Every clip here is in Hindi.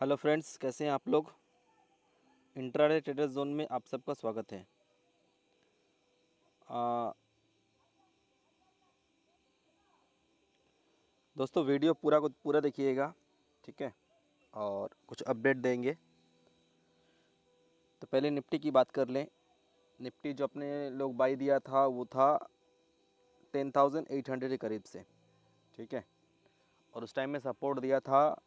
हेलो फ्रेंड्स, कैसे हैं आप लोग। इंट्राडे ट्रेडर जोन में आप सबका स्वागत है। आ, दोस्तों, वीडियो पूरा को पूरा देखिएगा, ठीक है। और कुछ अपडेट देंगे। तो पहले निफ्टी की बात कर लें। निफ्टी जो अपने लोग बाई दिया था वो था 10,800 के करीब से, ठीक है। और उस टाइम में सपोर्ट दिया था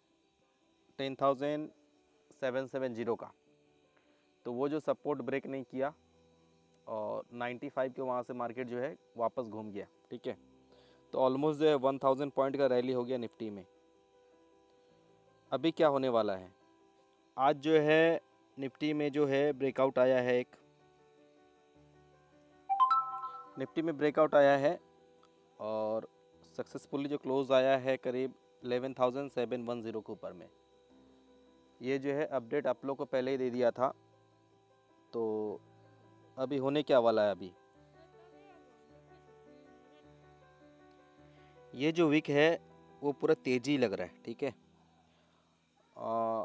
10,770 का। तो वो जो सपोर्ट ब्रेक नहीं किया और 95 के वहाँ से मार्केट जो है वापस घूम गया, ठीक है। तो ऑलमोस्ट जो है 1000 पॉइंट का रैली हो गया निफ्टी में। अभी क्या होने वाला है, आज जो है निफ्टी में जो है ब्रेकआउट आया है, एक निफ्टी में ब्रेकआउट आया है और सक्सेसफुली जो क्लोज आया है करीब 11,710 के ऊपर में। ये जो है अपडेट आप लोग को पहले ही दे दिया था। तो अभी होने क्या वाला है, अभी ये जो वीक है वो पूरा तेज़ी लग रहा है, ठीक है। आ,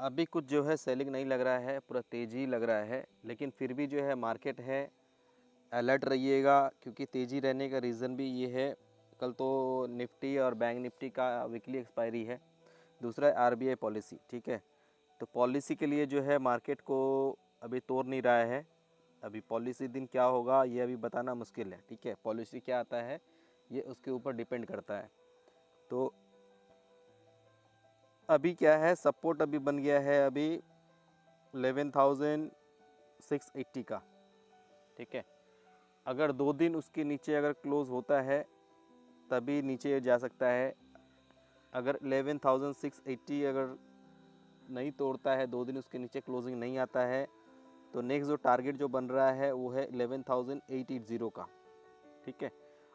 अभी कुछ जो है सेलिंग नहीं लग रहा है, पूरा तेज़ी लग रहा है। लेकिन फिर भी जो है मार्केट है, अलर्ट रहिएगा, क्योंकि तेज़ी रहने का रीज़न भी ये है। कल तो निफ्टी और बैंक निफ्टी का वीकली एक्सपायरी है। दूसरा है आरबीआई पॉलिसी, ठीक है। तो पॉलिसी के लिए जो है मार्केट को अभी तोड़ नहीं रहा है। अभी पॉलिसी दिन क्या होगा ये अभी बताना मुश्किल है, ठीक है। पॉलिसी क्या आता है ये उसके ऊपर डिपेंड करता है। तो अभी क्या है, सपोर्ट अभी बन गया है अभी 11,680 का, ठीक है। अगर 2 दिन उसके नीचे अगर क्लोज़ होता है तभी नीचे जा सकता है। अगर 11,680 अगर नहीं तोड़ता है, 2 दिन उसके नीचे क्लोजिंग नहीं आता है, तो नेक्स्ट जो टारगेट जो बन रहा है वो है 11,880 का, ठीक है।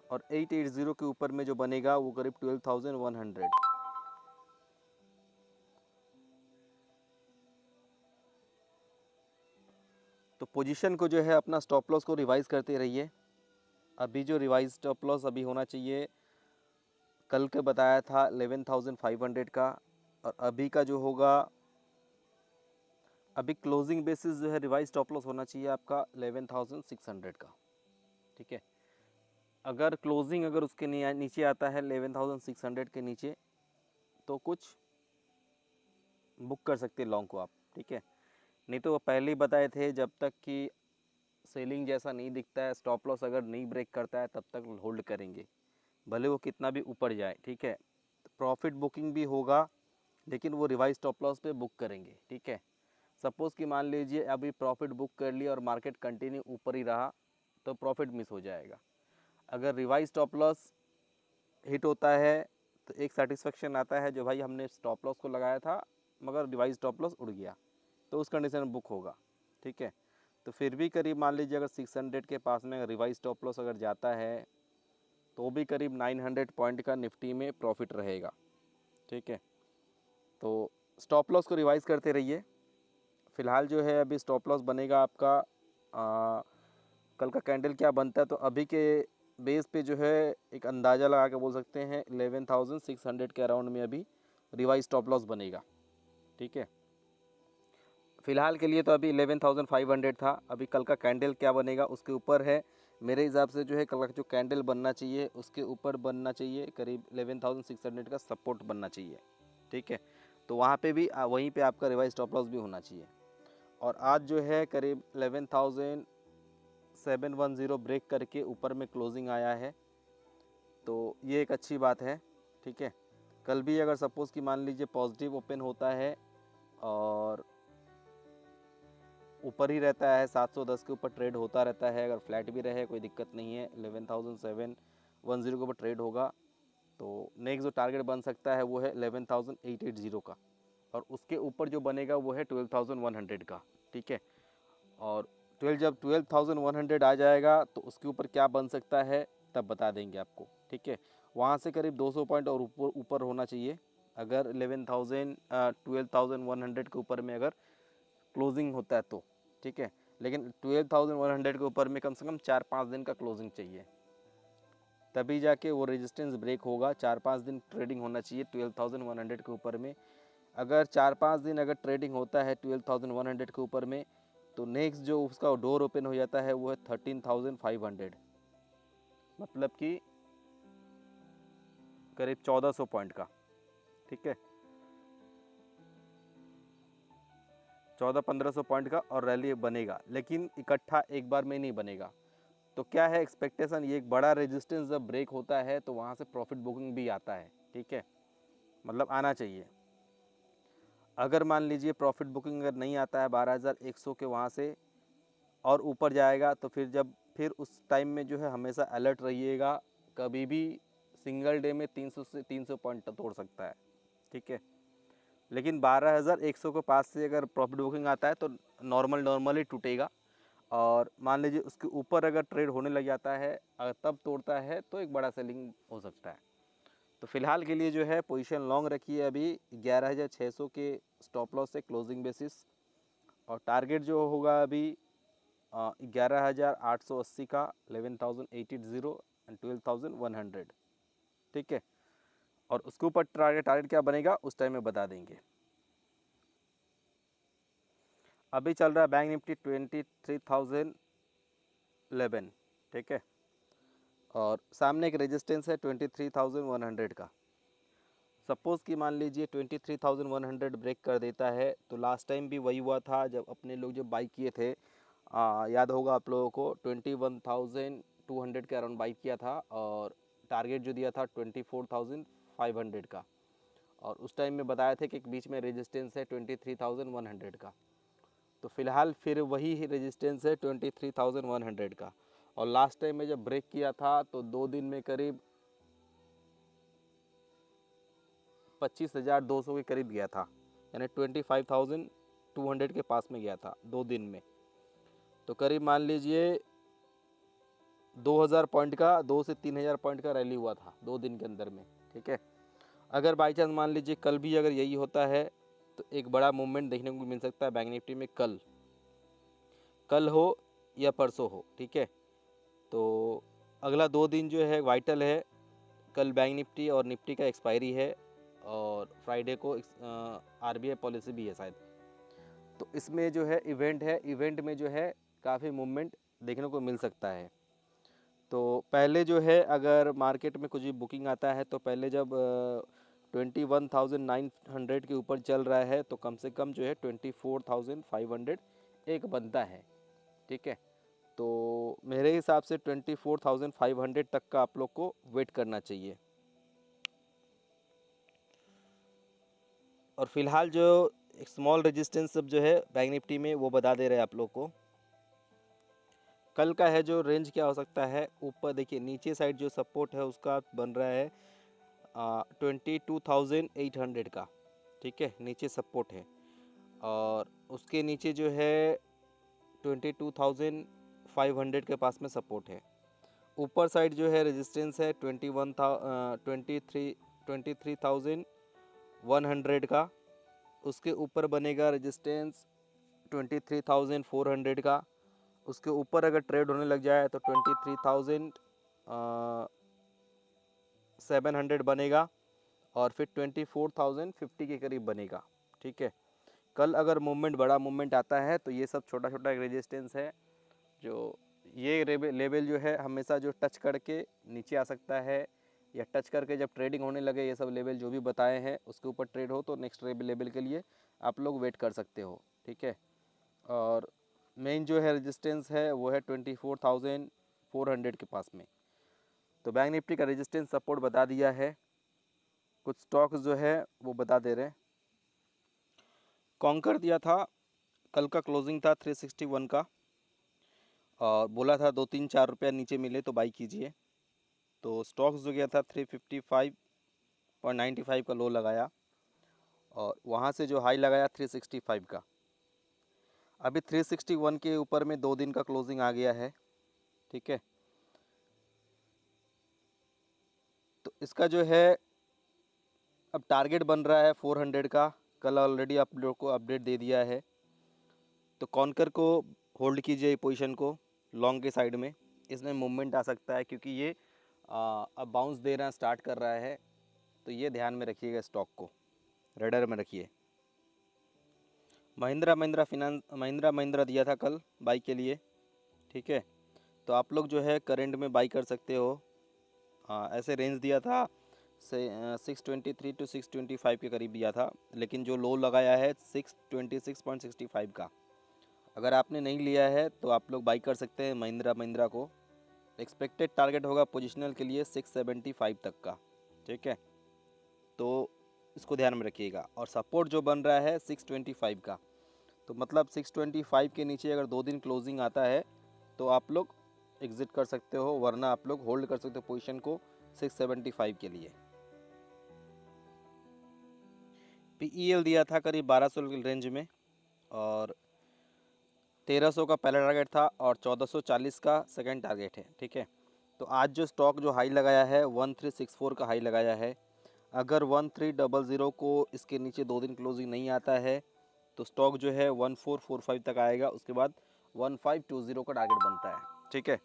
और 880 के ऊपर में जो बनेगा वो करीब 12,100। तो पोजीशन को जो है अपना स्टॉप लॉस को रिवाइज़ करते रहिए। अभी जो रिवाइज स्टॉप लॉस अभी होना चाहिए, कल के बताया था 11,500 का। और अभी का जो होगा, अभी क्लोजिंग बेसिस जो है रिवाइज स्टॉप लॉस होना चाहिए आपका 11,600 का, ठीक है। अगर क्लोजिंग अगर उसके नीचे आता है 11,600 के नीचे, तो कुछ बुक कर सकते हैं लॉन्ग को आप, ठीक है। नहीं तो वो पहले ही बताए थे, जब तक कि सेलिंग जैसा नहीं दिखता है, स्टॉप लॉस अगर नहीं ब्रेक करता है तब तक होल्ड करेंगे, भले वो कितना भी ऊपर जाए, ठीक है। प्रॉफिट बुकिंग भी होगा लेकिन वो रिवाइज स्टॉप लॉस पे बुक करेंगे, ठीक है। सपोज़ कि मान लीजिए अभी प्रॉफिट बुक कर लिया और मार्केट कंटिन्यू ऊपर ही रहा, तो प्रॉफिट मिस हो जाएगा। अगर रिवाइज स्टॉप लॉस हिट होता है तो एक सेटिस्फेक्शन आता है, जो भाई हमने स्टॉप लॉस को लगाया था मगर रिवाइज स्टॉप लॉस उड़ गया, तो उस कंडीशन में बुक होगा, ठीक है। तो फिर भी करीब मान लीजिए अगर 600 के पास में रिवाइज स्टॉप लॉस अगर जाता है तो भी करीब 900 पॉइंट का निफ्टी में प्रॉफिट रहेगा, ठीक है। तो स्टॉप लॉस को रिवाइज़ करते रहिए। फ़िलहाल जो है अभी स्टॉप लॉस बनेगा आपका, कल का कैंडल क्या बनता है, तो अभी के बेस पे जो है एक अंदाज़ा लगा के बोल सकते हैं 11,600 के अराउंड में अभी रिवाइज स्टॉप लॉस बनेगा, ठीक है। फ़िलहाल के लिए तो अभी 11,500 था। अभी कल का कैंडल क्या बनेगा उसके ऊपर है। मेरे हिसाब से जो है कल का जो कैंडल बनना चाहिए उसके ऊपर बनना चाहिए, करीब 11,600 का सपोर्ट बनना चाहिए, ठीक है। तो वहाँ पे भी वहीं पे आपका रिवाइज स्टॉप लॉस भी होना चाहिए। और आज जो है करीब 11,710 ब्रेक करके ऊपर में क्लोजिंग आया है, तो ये एक अच्छी बात है, ठीक है। कल भी अगर सपोज़ कि मान लीजिए पॉजिटिव ओपन होता है और ऊपर ही रहता है, 710 के ऊपर ट्रेड होता रहता है, अगर फ्लैट भी रहे कोई दिक्कत नहीं है, 11,710 के ऊपर ट्रेड होगा, तो नेक्स्ट जो टारगेट बन सकता है वो है 11,880 का। और उसके ऊपर जो बनेगा वो है 12,100 का, ठीक है। और 12,100 आ जाएगा तो उसके ऊपर क्या बन सकता है तब बता देंगे आपको, ठीक है। वहाँ से करीब 200 पॉइंट और ऊपर ऊपर होना चाहिए, अगर 12,100 के ऊपर में अगर क्लोजिंग होता है तो, ठीक है। लेकिन 12,100 के ऊपर में कम से कम 4-5 दिन का क्लोजिंग चाहिए, तभी जाके वो रेजिस्टेंस ब्रेक होगा। 4-5 दिन ट्रेडिंग होना चाहिए 12,100 के ऊपर में। अगर 4-5 दिन अगर ट्रेडिंग होता है 12,100 के ऊपर में, तो नेक्स्ट जो उसका डोर ओपन हो जाता है वो है 13,500, मतलब कि करीब 1400 पॉइंट का। ठीक है, 1400-1500 पॉइंट का और रैली बनेगा, लेकिन इकट्ठा एक बार में नहीं बनेगा। तो क्या है एक्सपेक्टेशन, ये एक बड़ा रेजिस्टेंस जब ब्रेक होता है तो वहाँ से प्रॉफिट बुकिंग भी आता है। ठीक है, मतलब आना चाहिए। अगर मान लीजिए प्रॉफिट बुकिंग अगर नहीं आता है 12,100 के वहाँ से और ऊपर जाएगा, तो फिर उस टाइम में जो है हमेशा अलर्ट रहिएगा, कभी भी सिंगल डे में 300 से 300 पॉइंट तोड़ सकता है। ठीक है, लेकिन 12,100 के पास से अगर प्रॉफिट बुकिंग आता है तो नॉर्मली टूटेगा, और मान लीजिए उसके ऊपर अगर ट्रेड होने लग जाता है, अगर तब तोड़ता है तो एक बड़ा सेलिंग हो सकता है। तो फिलहाल के लिए जो है पोजीशन लॉन्ग रखिए अभी 11,600 के स्टॉप लॉस से क्लोजिंग बेसिस, और टारगेट जो होगा अभी 11,880 का, 11,880 एंड 12,100। ठीक है, और उसके ऊपर टारगेट क्या बनेगा उस टाइम में बता देंगे। अभी चल रहा है बैंक निफ्टी 23,011। ठीक है, और सामने एक रेजिस्टेंस है 23,100 का। सपोज़ कि मान लीजिए 23,100 ब्रेक कर देता है, तो लास्ट टाइम भी वही हुआ था जब अपने लोग जब बाई किए थे, याद होगा आप लोगों को 21,200 के अराउंड बाई किया था, और टारगेट जो दिया था 24,500 का, और उस टाइम में बताया थे कि एक बीच में रेजिस्टेंस है 23,100 का। तो फ़िलहाल फिर वही रेजिस्टेंस है 23,100 का, और लास्ट टाइम में जब ब्रेक किया था तो 2 दिन में करीब 25,200 के करीब गया था, यानी 25,200 के पास में गया था 2 दिन में। तो करीब मान लीजिए 2,000 पॉइंट का, 2 से 3,000 पॉइंट का रैली हुआ था 2 दिन के अंदर में। ठीक है, अगर बाई चांस मान लीजिए कल भी अगर यही होता है तो एक बड़ा मूवमेंट देखने को मिल सकता है बैंक निफ्टी में, कल हो या परसों हो। ठीक है, तो अगला 2 दिन जो है वाइटल है। कल बैंक निफ्टी और निफ्टी का एक्सपायरी है, और फ्राइडे को आरबीआई पॉलिसी भी है शायद। तो इसमें जो है इवेंट में जो है काफ़ी मूवमेंट देखने को मिल सकता है। तो पहले जो है अगर मार्केट में कुछ भी बुकिंग आता है तो पहले जब 21,900 के ऊपर चल रहा है तो कम से कम जो है 24,500 एक बनता है। ठीक है, तो मेरे हिसाब से 24,500 तक का आप लोग को वेट करना चाहिए। और फिलहाल जो एक स्मॉल रेजिस्टेंस सब जो है बैंक निफ्टी में वो बता दे रहे हैं आप लोग को। कल का है जो रेंज क्या हो सकता है, ऊपर देखिए नीचे साइड जो सपोर्ट है उसका बन रहा है 22,800 का। ठीक है, नीचे सपोर्ट है, और उसके नीचे जो है 22,500 के पास में सपोर्ट है। ऊपर साइड जो है रेजिस्टेंस है 23,100 का। उसके ऊपर बनेगा रेजिस्टेंस 23,400 का। उसके ऊपर अगर ट्रेड होने लग जाए तो 23,700 बनेगा, और फिर 24,050 के करीब बनेगा। ठीक है, कल अगर बड़ा मूवमेंट आता है तो ये सब छोटा छोटा रेजिस्टेंस है, जो ये लेवल जो है हमेशा जो टच करके नीचे आ सकता है, या टच करके जब ट्रेडिंग होने लगे ये सब लेवल जो भी बताए हैं उसके ऊपर ट्रेड हो तो नेक्स्ट लेवल के लिए आप लोग वेट कर सकते हो। ठीक है, और मेन जो है रेजिस्टेंस है वो है 24,400 के पास में। तो बैंक निफ्टी का रेजिस्टेंस सपोर्ट बता दिया है। कुछ स्टॉक्स जो है वो बता दे रहे हैं। कॉन्कर दिया था, कल का क्लोजिंग था 361 का, और बोला था 2-3-4 रुपया नीचे मिले तो बाई कीजिए। तो स्टॉक्स जो गया था 355.95 का लो लगाया, और वहाँ से जो हाई लगाया 365 का। अभी 361 के ऊपर में 2 दिन का क्लोजिंग आ गया है। ठीक है, तो इसका जो है अब टारगेट बन रहा है 400 का। कल ऑलरेडी आप लोग को अपडेट दे दिया है। तो कॉन्कर को होल्ड कीजिए पोजीशन को लॉन्ग के साइड में, इसमें मूवमेंट आ सकता है क्योंकि ये अब बाउंस देना स्टार्ट कर रहा है। तो ये ध्यान में रखिएगा, स्टॉक को रेडर में रखिए। महिंद्रा महिंद्रा दिया था कल बाई के लिए, ठीक है। तो आप लोग जो है करंट में बाई कर सकते हो। ऐसे रेंज दिया था से 623 टू 625 के करीब दिया था, लेकिन जो लो लगाया है 626.65 का। अगर आपने नहीं लिया है तो आप लोग बाई कर सकते हैं महिंद्रा को। एक्सपेक्टेड टारगेट होगा पोजिशनल के लिए 675 तक का, ठीक है। तो इसको ध्यान में रखिएगा। और सपोर्ट जो बन रहा है 625 का, तो मतलब 625 के नीचे अगर 2 दिन क्लोजिंग आता है तो आप लोग एग्ज़िट कर सकते हो, वरना आप लोग होल्ड कर सकते हो पोजीशन को 675 के लिए। पीईएल दिया था करीब 1200 के रेंज में, और 1300 का पहला टारगेट था और 1440 का सेकंड टारगेट है, ठीक है। तो आज जो स्टॉक जो हाई लगाया है 1364 का हाई लगाया है। अगर 1300 को इसके नीचे 2 दिन क्लोजिंग नहीं आता है तो स्टॉक जो है 1445 तक आएगा, उसके बाद 1520 का टारगेट बनता है, ठीक है।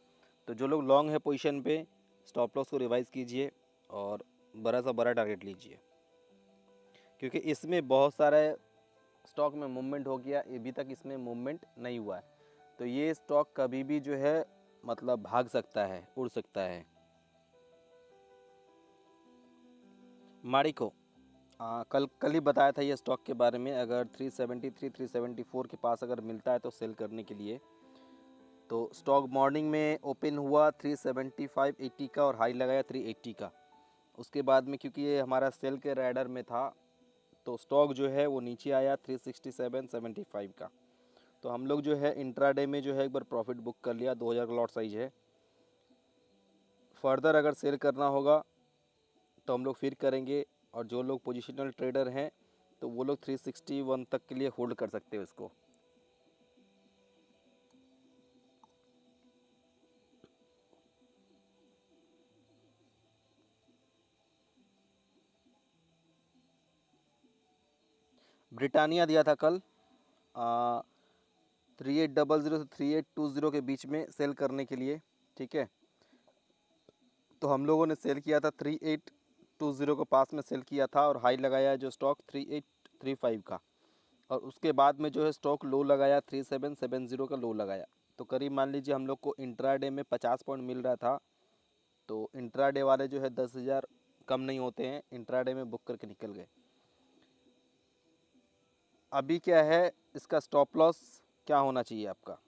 तो जो लोग लॉन्ग है पोजीशन पे, स्टॉप लॉस को रिवाइज कीजिए और बड़ा सा बड़ा टारगेट लीजिए, क्योंकि इसमें बहुत सारे स्टॉक में मूवमेंट हो गया, अभी तक इसमें मूवमेंट नहीं हुआ है। तो ये स्टॉक कभी भी जो है मतलब भाग सकता है, उड़ सकता है। मारिको कल ही बताया था ये स्टॉक के बारे में। अगर 373 374 के पास अगर मिलता है तो सेल करने के लिए। तो स्टॉक मॉर्निंग में ओपन हुआ 375.80 का और हाई लगाया 380 का। उसके बाद में क्योंकि ये हमारा सेल के राइडर में था तो स्टॉक जो है वो नीचे आया 367.75 का। तो हम लोग जो है इंट्राडे में जो है एक बार प्रॉफिट बुक कर लिया, 2000 का लॉट साइज है। फर्दर अगर सेल करना होगा तो हम लोग फिर करेंगे, और जो लोग पोजिशनल ट्रेडर हैं तो वो लोग 361 तक के लिए होल्ड कर सकते हो इसको। ब्रिटानिया दिया था कल 3800 से 3820 के बीच में सेल करने के लिए, ठीक है। तो हम लोगों ने सेल किया था 3820 के पास में सेल किया था, और हाई लगाया है जो स्टॉक 3835 का। और उसके बाद में जो है स्टॉक लो लगाया 3770 का लो लगाया। तो करीब मान लीजिए हम लोग को इंट्राडे में 50 पॉइंट मिल रहा था। तो इंट्राडे वाले जो है 10,000 कम नहीं होते हैं, इंट्राडे में बुक करके निकल गए। अभी क्या है इसका स्टॉप लॉस क्या होना चाहिए आपका?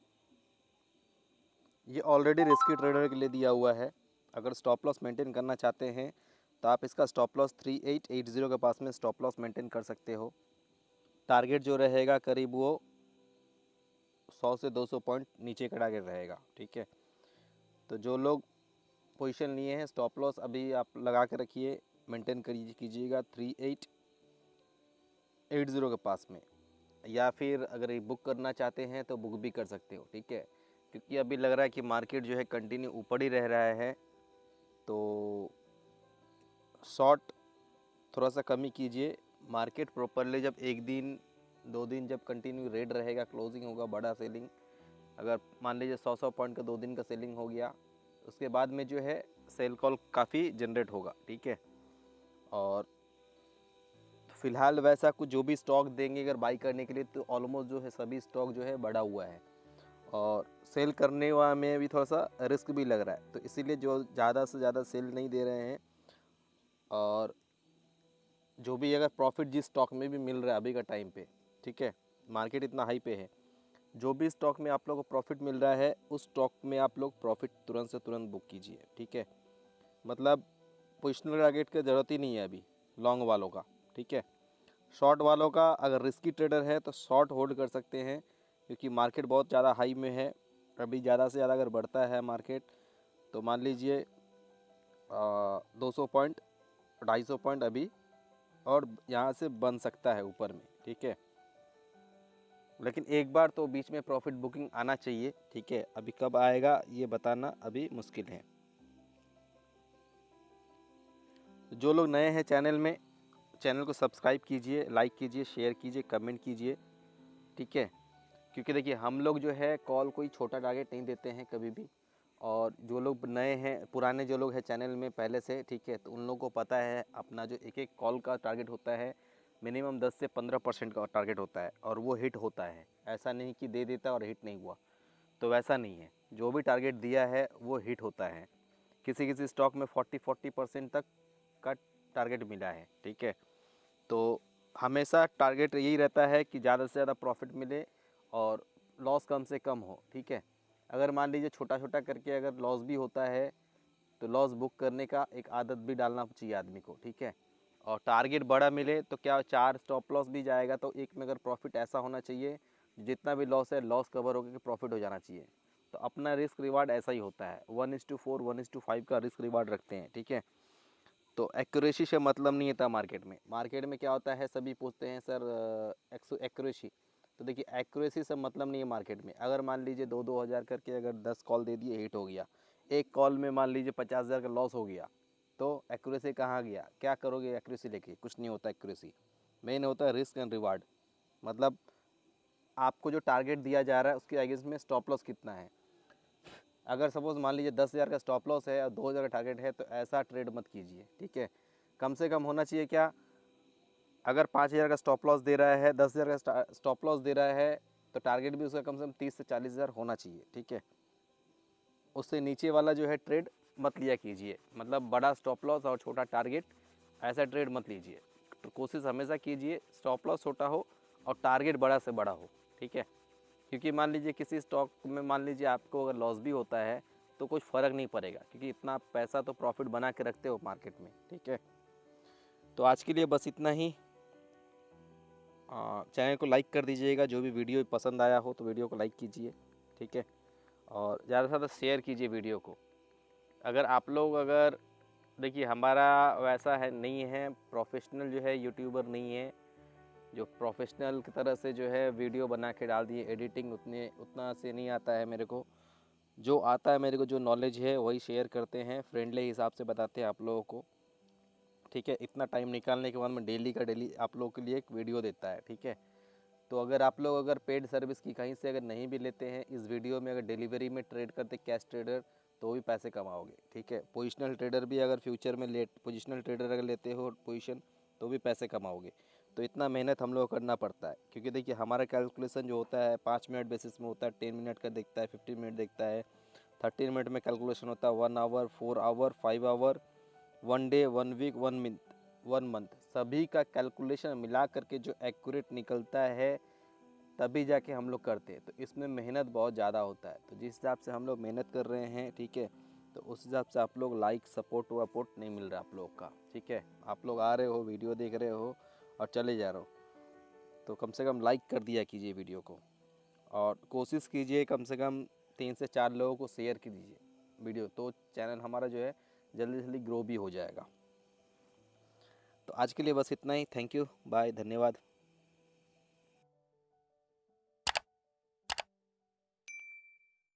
ये ऑलरेडी रिस्की ट्रेडर के लिए दिया हुआ है। अगर स्टॉप लॉस मेंटेन करना चाहते हैं तो आप इसका स्टॉप लॉस 3880 के पास में स्टॉप लॉस मेंटेन कर सकते हो। टारगेट जो रहेगा करीब वो 100 से 200 पॉइंट नीचे का टारगेट रहेगा, ठीक है। तो जो लोग पोजीशन लिए हैं स्टॉप लॉस अभी आप लगा के रखिए, मेंटेन कीजिएगा 3880 के पास में। या फिर अगर ये बुक करना चाहते हैं तो बुक भी कर सकते हो, ठीक है। क्योंकि अभी लग रहा है कि मार्केट जो है कंटिन्यू ऊपर ही रह रहा है, तो शॉर्ट थोड़ा सा कमी कीजिए। मार्केट प्रॉपरली जब 1 दिन 2 दिन जब कंटिन्यू रेड रहेगा, क्लोजिंग होगा, बड़ा सेलिंग, अगर मान लीजिए 100 पॉइंट का 2 दिन का सेलिंग हो गया, उसके बाद में जो है सेल कॉल काफ़ी जनरेट होगा, ठीक है। और फ़िलहाल वैसा कुछ जो भी स्टॉक देंगे अगर बाई करने के लिए तो ऑलमोस्ट जो है सभी स्टॉक जो है बढ़ा हुआ है, और सेल करने में भी थोड़ा सा रिस्क भी लग रहा है। तो इसीलिए जो ज़्यादा से ज़्यादा सेल नहीं दे रहे हैं, और जो भी अगर प्रॉफिट जिस स्टॉक में भी मिल रहा है अभी का टाइम पे, ठीक है, मार्केट इतना हाई पे है, जो भी स्टॉक में आप लोग को प्रॉफिट मिल रहा है उस स्टॉक में आप लोग प्रॉफिट तुरंत से तुरंत बुक कीजिए, ठीक है। मतलब पोजिशनल टारगेट की ज़रूरत ही नहीं है अभी लॉन्ग वालों का, ठीक है। शॉर्ट वालों का अगर रिस्की ट्रेडर है तो शॉर्ट होल्ड कर सकते हैं, क्योंकि मार्केट बहुत ज़्यादा हाई में है। अभी ज़्यादा से ज़्यादा अगर बढ़ता है मार्केट तो मान लीजिए 200 पॉइंट 250 पॉइंट अभी और यहाँ से बन सकता है ऊपर में, ठीक है। लेकिन एक बार तो बीच में प्रॉफिट बुकिंग आना चाहिए, ठीक है। अभी कब आएगा ये बताना अभी मुश्किल है। जो लोग नए हैं चैनल में, चैनल को सब्सक्राइब कीजिए, लाइक कीजिए, शेयर कीजिए, कमेंट कीजिए, ठीक है। क्योंकि देखिए हम लोग जो है कॉल कोई छोटा टारगेट नहीं देते हैं कभी भी। और जो लोग नए हैं, पुराने जो लोग हैं चैनल में पहले से, ठीक है, तो उन लोगों को पता है अपना जो एक एक कॉल का टारगेट होता है मिनिमम 10 से 15% का टारगेट होता है और वो हिट होता है। ऐसा नहीं कि दे देता और हिट नहीं हुआ, तो वैसा नहीं है। जो भी टारगेट दिया है वो हिट होता है। किसी किसी स्टॉक में 40% तक का टारगेट मिला है, ठीक है। तो हमेशा टारगेट यही रहता है कि ज़्यादा से ज़्यादा प्रॉफिट मिले और लॉस कम से कम हो, ठीक है। अगर मान लीजिए छोटा छोटा करके अगर लॉस भी होता है तो लॉस बुक करने का एक आदत भी डालना चाहिए आदमी को, ठीक है। और टारगेट बड़ा मिले तो क्या 4 स्टॉप लॉस भी जाएगा तो एक में अगर प्रॉफिट ऐसा होना चाहिए जितना भी लॉस है लॉस कवर होकर के प्रॉफिट हो जाना चाहिए। तो अपना रिस्क रिवार्ड ऐसा ही होता है, 1:4 1:5 का रिस्क रिवार्ड रखते हैं, ठीक है। तो एक्यूरेसी से मतलब नहीं था मार्केट में। मार्केट में क्या होता है, सभी पूछते हैं सर एक्यूरेसी, तो देखिए एक्यूरेसी से मतलब नहीं है मार्केट में। अगर मान लीजिए 2-2 हज़ार करके अगर 10 कॉल दे दिए, हिट हो गया, एक कॉल में मान लीजिए 50,000 का लॉस हो गया, तो एक्यूरेसी कहाँ गया? क्या करोगे एक्यूरेसी लेके? कुछ नहीं होता एक्यूरेसी। मेन होता है रिस्क एंड रिवार्ड। मतलब आपको जो टारगेट दिया जा रहा है उसके अगेंस्ट में स्टॉप लॉस कितना है। अगर सपोज़ मान लीजिए 10,000 का स्टॉप लॉस है और 2,000 का टारगेट है, तो ऐसा ट्रेड मत कीजिए, ठीक है। कम से कम होना चाहिए क्या, अगर 5,000 का स्टॉप लॉस दे रहा है, 10,000 का स्टॉप लॉस दे रहा है, तो टारगेट भी उसका कम से कम 30 से 40,000 होना चाहिए, ठीक है। उससे नीचे वाला जो है ट्रेड मत लिया कीजिए। मतलब बड़ा स्टॉप लॉस और छोटा टारगेट, ऐसा ट्रेड मत लीजिए। तो कोशिश हमेशा कीजिए स्टॉप लॉस छोटा हो और टारगेट बड़ा से बड़ा हो, ठीक है। क्योंकि मान लीजिए किसी स्टॉक में मान लीजिए आपको अगर लॉस भी होता है तो कुछ फ़र्क नहीं पड़ेगा, क्योंकि इतना पैसा तो प्रॉफिट बना के रखते हो मार्केट में, ठीक है। तो आज के लिए बस इतना ही। चैनल को लाइक कर दीजिएगा, जो भी वीडियो पसंद आया हो तो वीडियो को लाइक कीजिए, ठीक है। और ज़्यादा से ज़्यादा शेयर कीजिए वीडियो को। अगर आप लोग अगर देखिए हमारा वैसा है नहीं है, प्रोफेशनल जो है यूट्यूबर नहीं है जो प्रोफेशनल की तरह से जो है वीडियो बना के डाल दिए। एडिटिंग उतना से नहीं आता है मेरे को। जो आता है मेरे को, जो नॉलेज है वही शेयर करते हैं, फ्रेंडली हिसाब से बताते हैं आप लोगों को, ठीक है। इतना टाइम निकालने के बाद में डेली का डेली आप लोगों के लिए एक वीडियो देता है, ठीक है। तो अगर आप लोग अगर पेड सर्विस की कहीं से अगर नहीं भी लेते हैं, इस वीडियो में अगर डिलीवरी में ट्रेड करते कैश ट्रेडर, तो भी पैसे कमाओगे, ठीक है। पोजिशनल ट्रेडर भी अगर फ्यूचर में पोजिशनल ट्रेडर अगर लेते हो पोजीशन, तो भी पैसे कमाओगे। तो इतना मेहनत हम लोग को करना पड़ता है, क्योंकि देखिए हमारा कैलकुलेशन जो होता है 5 मिनट बेसिस में होता है, 10 मिनट का देखता है, 15 मिनट देखता है, 30 मिनट में कैलकुलेशन होता है, 1 hour, 4 hour, 5 hour, 1 day, 1 week, 1 month, सभी का कैलकुलेशन मिला करके जो एक्यूरेट निकलता है तभी जाके हम लोग करते हैं। तो इसमें मेहनत बहुत ज़्यादा होता है। तो जिस हिसाब से हम लोग मेहनत कर रहे हैं, ठीक है, तो उस हिसाब से आप लोग लाइक सपोर्ट वपोर्ट नहीं मिल रहा आप लोग का, ठीक है। आप लोग आ रहे हो, वीडियो देख रहे हो और चले जा रहे हो, तो कम से कम लाइक कर दिया कीजिए वीडियो को। और कोशिश कीजिए कम से कम 3 से 4 लोगों को शेयर की दीजिए वीडियो, तो चैनल हमारा जो है जल्दी जल्दी ग्रो भी हो जाएगा। तो आज के लिए बस इतना ही। थैंक यू, बाय, धन्यवाद।